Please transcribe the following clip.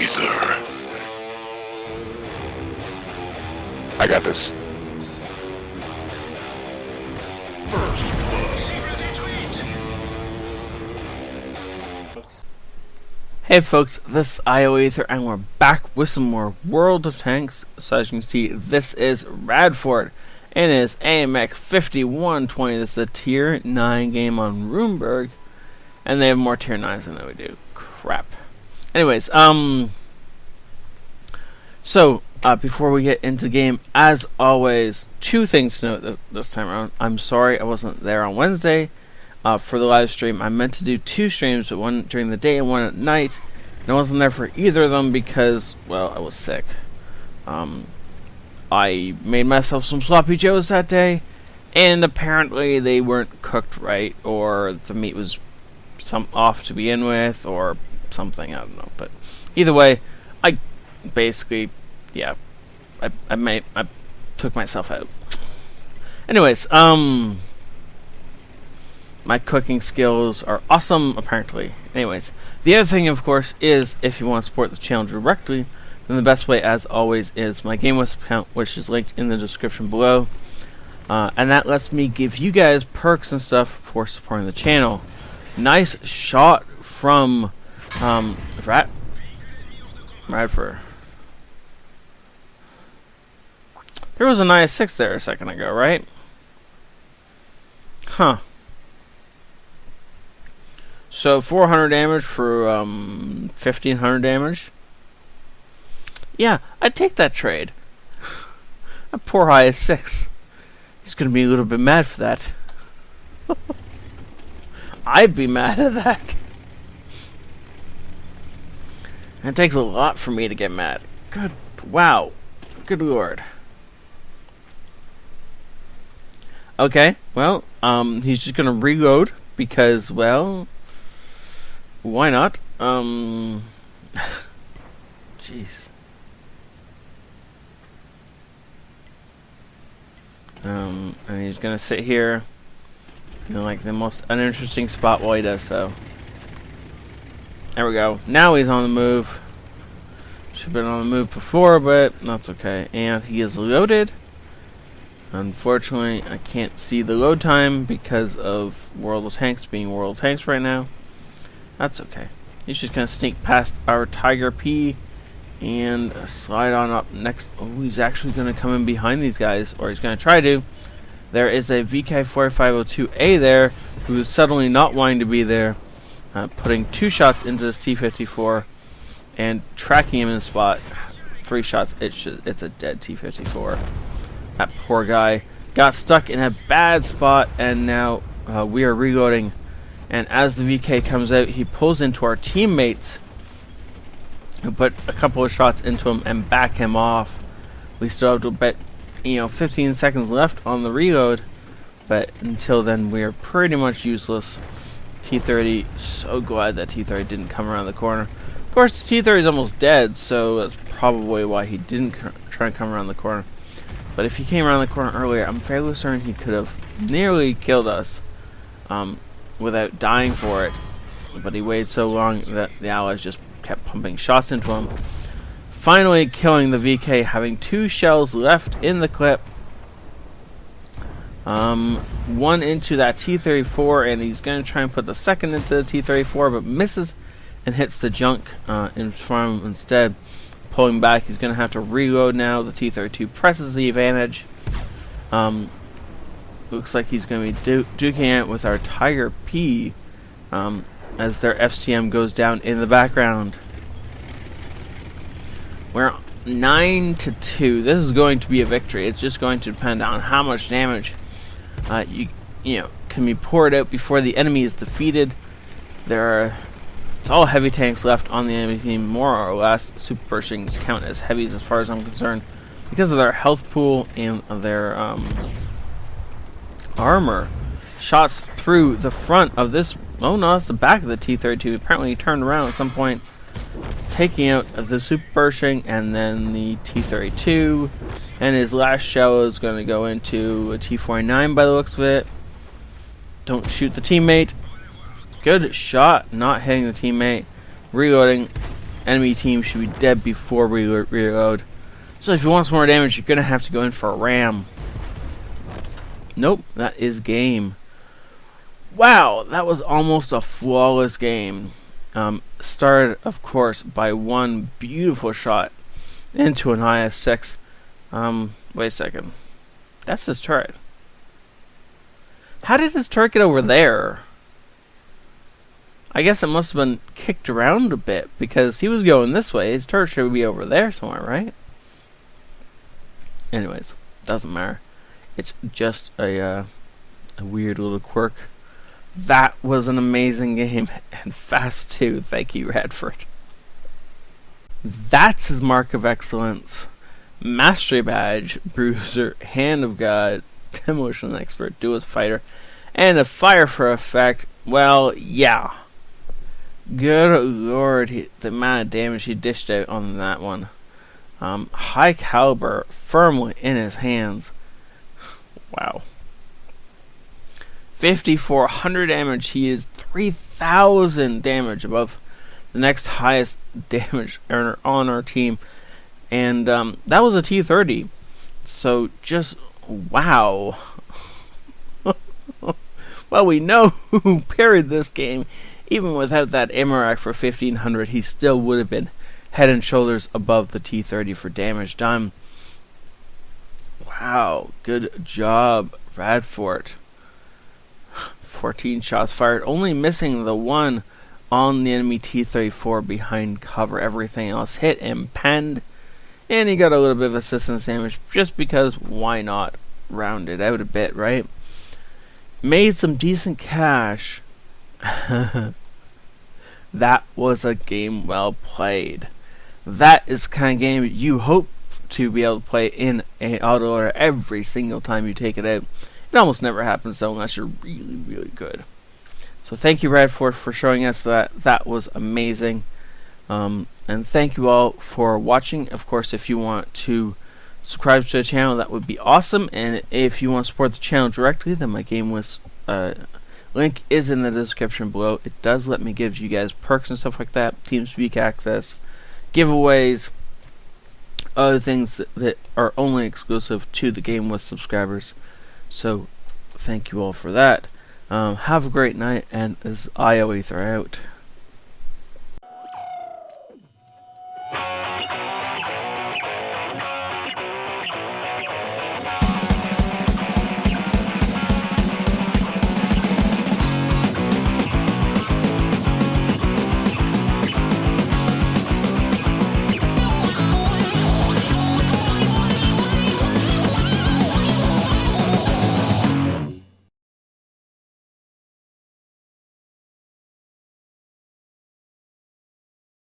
ioEther. I got this. Hey folks, this is ioEther and we're back with some more World of Tanks. So as you can see, this is Radford and it is AMX 5120. This is a tier 9 game on Runeberg. And they have more tier 9s than we do. Crap. Anyways, so before we get into the game, as always, two things to note this time around. I'm sorry I wasn't there on Wednesday for the live stream. I meant to do two streams, but one during the day and one at night. And I wasn't there for either of them because, well, I was sick. I made myself some sloppy joes that day, and apparently they weren't cooked right, or the meat was off to begin with, or something, I don't know. But either way, I basically, yeah, I took myself out. Anyways, my cooking skills are awesome, apparently. Anyways, the other thing, of course, is if you want to support the channel directly, then the best way, as always, is my GameWest account, which is linked in the description below. And that lets me give you guys perks and stuff for supporting the channel. Nice shot from Radford. There was an IS-6 there a second ago, right? Huh. So 400 damage for 1500 damage. Yeah, I'd take that trade. That poor IS-6. He's gonna be a little bit mad for that. I'd be mad at that. It takes a lot for me to get mad. Good, wow, good lord. Okay, well, he's just gonna reload because, well, why not? Jeez. And he's gonna sit here in like the most uninteresting spot while he does so. There we go. Now he's on the move. Should have been on the move before, but that's okay. And he is loaded. Unfortunately, I can't see the load time because of World of Tanks being World of Tanks right now. That's okay. He's just gonna sneak past our Tiger P and slide on up next. Oh, he's actually gonna come in behind these guys, or he's gonna try to. There is a VK4502A there who is suddenly not wanting to be there, putting 2 shots into this T-54 and tracking him in the spot. 3 shots, it's a dead T-54. That poor guy got stuck in a bad spot, and now we are reloading. And as the VK comes out, he pulls into our teammates who put a couple of shots into him and back him off. We still have to bet 15 seconds left on the reload, but until then we are pretty much useless. T-30, so glad that T-30 didn't come around the corner. Of course, T-30 is almost dead, so that's probably why he didn't try and come around the corner. But if he came around the corner earlier, I'm fairly certain he could have nearly killed us without dying for it. But he waited so long that the Allies just kept pumping shots into him. Finally killing the VK, having 2 shells left in the clip. One into that T-34, and he's going to try and put the second into the T-34, but misses and hits the junk in front of him instead. Pulling back, he's going to have to reload now. The T-32 presses the advantage. Looks like he's going to be duking it with our Tiger P as their FCM goes down in the background. We're 9-2. This is going to be a victory. It's just going to depend on how much damage can be poured out before the enemy is defeated. It's all heavy tanks left on the enemy team, more or less. Super Pershings count as heavies as far as I'm concerned because of their health pool and their armor. Shots through the front of this. Oh no, that's the back of the T-32. Apparently he turned around at some point, taking out the Super Pershing and then the T-32. And his last shell is going to go into a T-49 by the looks of it. Don't shoot the teammate. Good shot, not hitting the teammate. Reloading. enemy team should be dead before we reload. So if you want some more damage, you're going to have to go in for a ram. Nope, that is game. Wow, that was almost a flawless game. Started, of course, by one beautiful shot into an IS-6. Wait a second. That's his turret. How did his turret get over there? I guess it must have been kicked around a bit, because he was going this way. His turret should be over there somewhere, right? Anyways, doesn't matter. It's just a weird little quirk. That was an amazing game, and fast too. Thank you, Radford. That's his mark of excellence. Mastery badge, bruiser, hand of God, demolition expert, duelist fighter, and a fire for effect. Well, yeah. Good lord, the amount of damage he dished out on that one. High caliber, firmly in his hands. Wow. 5,400 damage. He is 3,000 damage above the next highest damage earner on our team. And that was a T30. So just wow. Well, we know who parried this game. Even without that ammo rack for 1,500, he still would have been head and shoulders above the T30 for damage done. Wow, good job, Radford. 14 shots fired, only missing the one on the enemy T-34 behind cover. Everything else hit and penned, and he got a little bit of assistance damage just because why not round it out a bit, right? Made some decent cash. That was a game well played. That is the kind of game you hope to be able to play in an autoloader every single time you take it out. It almost never happens though unless you're really, really good. So thank you, Radford, for showing us that. That was amazing. And thank you all for watching. Of course, if you want to subscribe to the channel, that would be awesome. And if you want to support the channel directly, then my game list link is in the description below. It does let me give you guys perks and stuff like that, TeamSpeak access, giveaways, other things that are only exclusive to the game with subscribers. So thank you all for that. Have a great night, and this is ioEther out.